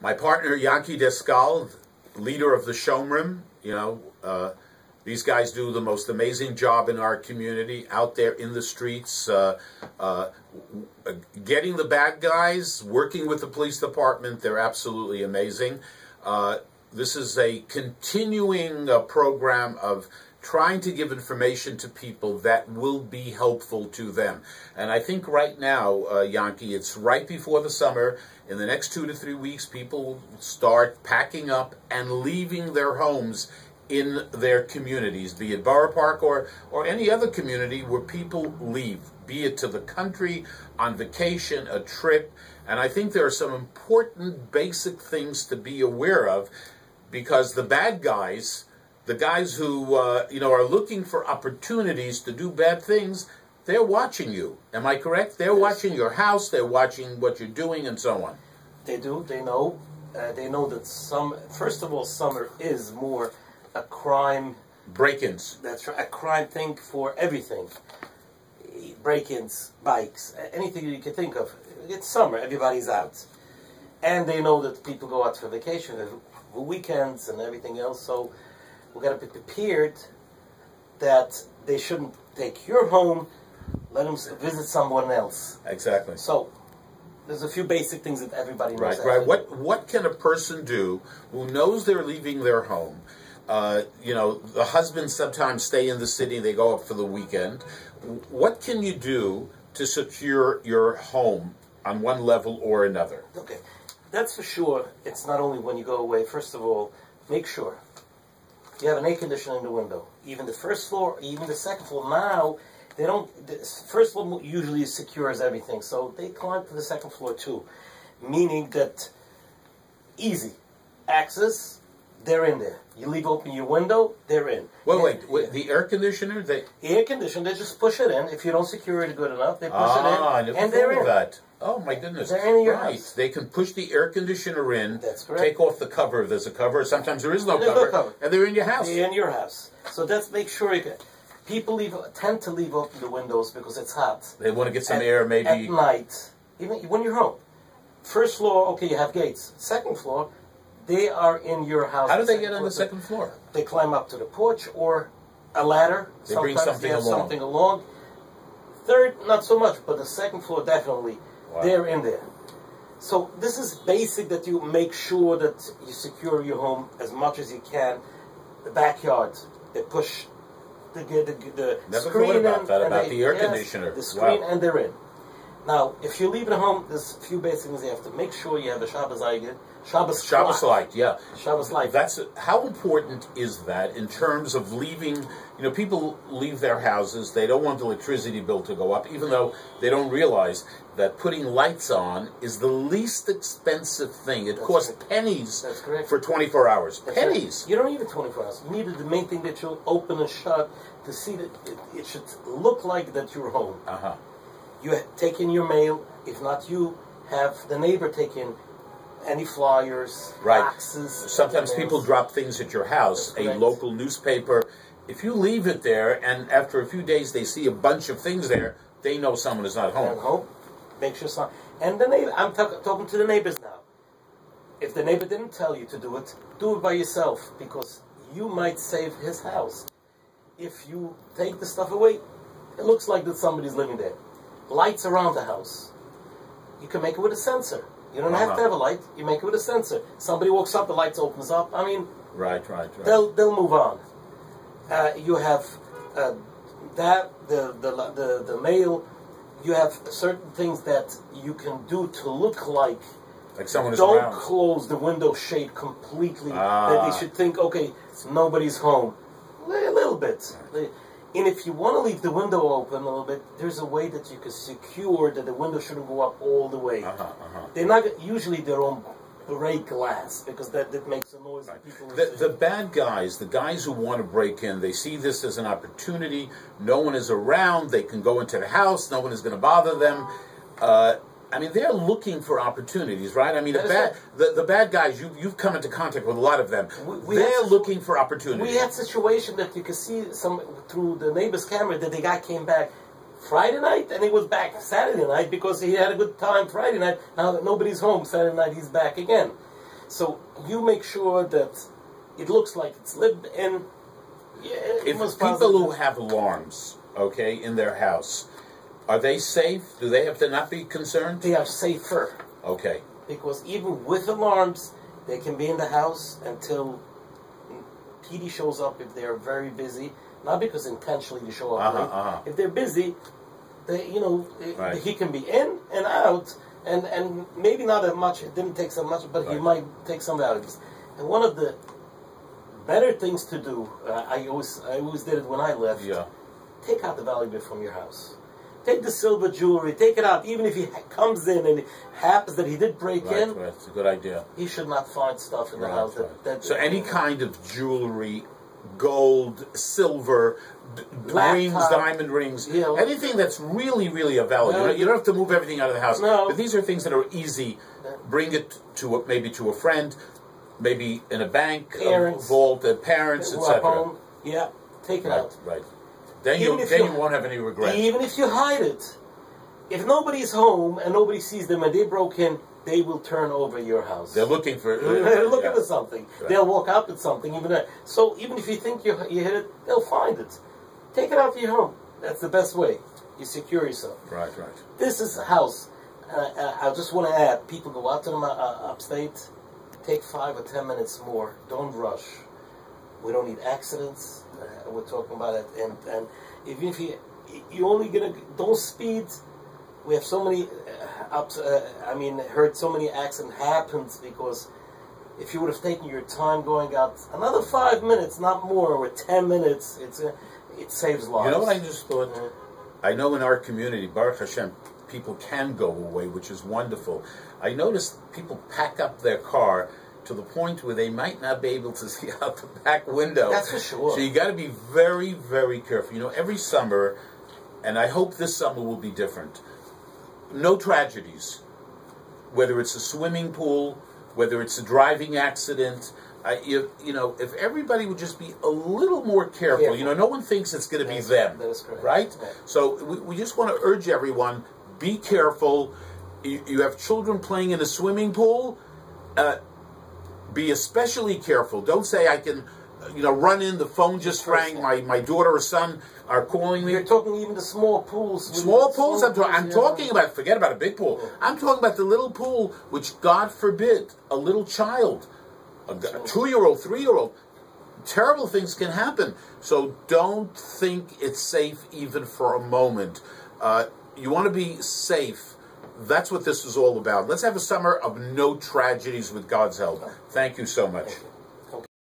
My partner, Yanky Daskal, leader of the Shomrim, these guys do the most amazing job in our community, out there in the streets, getting the bad guys, working with the police department. They're absolutely amazing. This is a continuing program of trying to give information to people that will be helpful to them. And I think right now, Yanky, it's right before the summer. In the next 2 to 3 weeks, people will start packing up and leaving their homes in their communities, be it Boro Park or any other community where people leave, be it to the country, on vacation, a trip. And I think there are some important basic things to be aware of, because the bad guys, the guys who are looking for opportunities to do bad things, they're watching you. Am I correct? They're watching your house. They're watching what you're doing, and so on. They do. They know. They know that first of all, summer is more a crime. Break-ins. That's right. A crime thing for everything. Break-ins, bikes, anything you can think of. It's summer. Everybody's out, and they know that people go out for vacation, for weekends, and everything else. So we've got to be prepared that they shouldn't take your home. Let them visit someone else. Exactly. So there's a few basic things that everybody knows. Right. What can a person do who knows they're leaving their home? The husbands sometimes stay in the city. They go up for the weekend. What can you do to secure your home on one level or another? Okay, that's for sure. It's not only when you go away. First of all, make sure you have an air conditioner in the window. Even the first floor, even the second floor. Now, they don't. The first floor usually secures everything, so they climb to the second floor too, meaning that easy access. They're in there. You leave open your window, they're in. Wait, the air conditioner? The air conditioner, they just push it in. If you don't secure it good enough, they push it in, and they're in. That. Oh, my goodness. They're in your house. They can push the air conditioner in. That's correct. Take off the cover if there's a cover. Sometimes there is no cover. And they're in your house. They're in your house. So make sure you can. People tend to leave open the windows because it's hot. They want to get some air, maybe. At night, even when you're home. First floor, okay, you have gates. Second floor, they are in your house. How do they get on the second floor? They climb up to the porch or a ladder. They bring something along. Third, not so much, but the second floor, definitely. Wow. They're in there. So this is basic, that you make sure that you secure your home as much as you can. The backyard, they push the screen about the air conditioner. The screen, and they're in. Now, if you leave it at home, there's a few basic things you have to make sure you have a Shabbos light. Yeah. Shabbos light. How important is that in terms of leaving? People leave their houses. They don't want the electricity bill to go up, even though they don't realize that putting lights on is the least expensive thing. It costs pennies for 24 hours. Pennies. Right. You don't need it 24 hours. You need the main thing that you'll open and shut to see that it should look like that you're home. You take in your mail. If not, you have the neighbor take in any flyers, boxes. Sometimes people drop things at your house, a local newspaper. If you leave it there, and after a few days they see a bunch of things there, they know someone is not home. Make sure someone. And the neighbor, I'm talking to the neighbors now. If the neighbor didn't tell you to do it by yourself, because you might save his house. If you take the stuff away, it looks like that somebody's living there. Lights around the house. You can make it with a sensor. You don't have to have a light. You make it with a sensor. Somebody walks up, the lights opens up. I mean, right. They'll move on. You have the mail. You have certain things that you can do to look like someone is around. Don't close the window shade completely. That they should think, okay, nobody's home. A little bit. And if you want to leave the window open a little bit, there's a way that you can secure that the window shouldn't go up all the way. They're not usually their own break glass, because that makes a noise. The bad guys, the guys who want to break in, they see this as an opportunity. No one is around. They can go into the house. No one is going to bother them. They're looking for opportunities, right? The bad guys, you've come into contact with a lot of them. They're looking for opportunities. We had situation that you could see through the neighbor's camera that the guy came back Friday night and he was back Saturday night because he had a good time Friday night. Now that nobody's home Saturday night, he's back again. So you make sure that it looks like it's lived in. Yeah, if people who have alarms, okay, in their house, are they safe? Do they have to not be concerned? They are safer. Okay. Because even with alarms, they can be in the house until PD shows up if they're very busy. Not because intentionally they show up late. If they're busy, he can be in and out, and maybe not as much. It didn't take so much, but he might take some values. And one of the better things to do, I always did it when I left. Yeah. Take out the valuable from your house. Take the silver jewelry. Take it out, even if he comes in and it happens that he did break in. Right, it's a good idea. He should not find stuff in the house. So any kind of jewelry, gold, silver, rings, diamond rings, anything that's really, really of value. You don't have to move everything out of the house. No. But these are things that are easy. Bring it to maybe to a friend, maybe in a bank, parents, vault, parents, etc. Yeah, take it out. Right. Then you won't have any regret. Even if you hide it, if nobody's home and nobody sees them and they broke in, they will turn over your house. They're looking for. They're looking for something. Right. They'll walk up at something. So even if you think you hit it, they'll find it. Take it out of your home. That's the best way. You secure yourself. Right. This is a house. I just want to add, people go out to them upstate. Take 5 or 10 minutes more. Don't rush. We don't need accidents. We're talking about it, and even if you only don't speed. We have so many heard so many accidents happens because if you would have taken your time going out another 5 minutes, not more, or 10 minutes, it saves lives. You know what I just thought? I know in our community, Baruch Hashem, people can go away, which is wonderful. I noticed people pack up their car to the point where they might not be able to see out the back window. That's for sure. So you got to be very, very careful. You know, every summer, and I hope this summer will be different, no tragedies. Whether it's a swimming pool, whether it's a driving accident, if everybody would just be a little more careful. You know, no one thinks it's going to be them. That is correct. Right? Yeah. So we just want to urge everyone, be careful. You have children playing in a swimming pool, be especially careful. Don't say I can, run in, the phone just rang, my daughter or son are calling me. You're talking even the small pools. Small pools? I'm talking about, forget about a big pool. Yeah. I'm talking about the little pool, which God forbid, a little child, a 2-year-old, 3-year-old, terrible things can happen. So don't think it's safe even for a moment. You want to be safe. That's what this is all about. Let's have a summer of no tragedies with God's help. Thank you so much.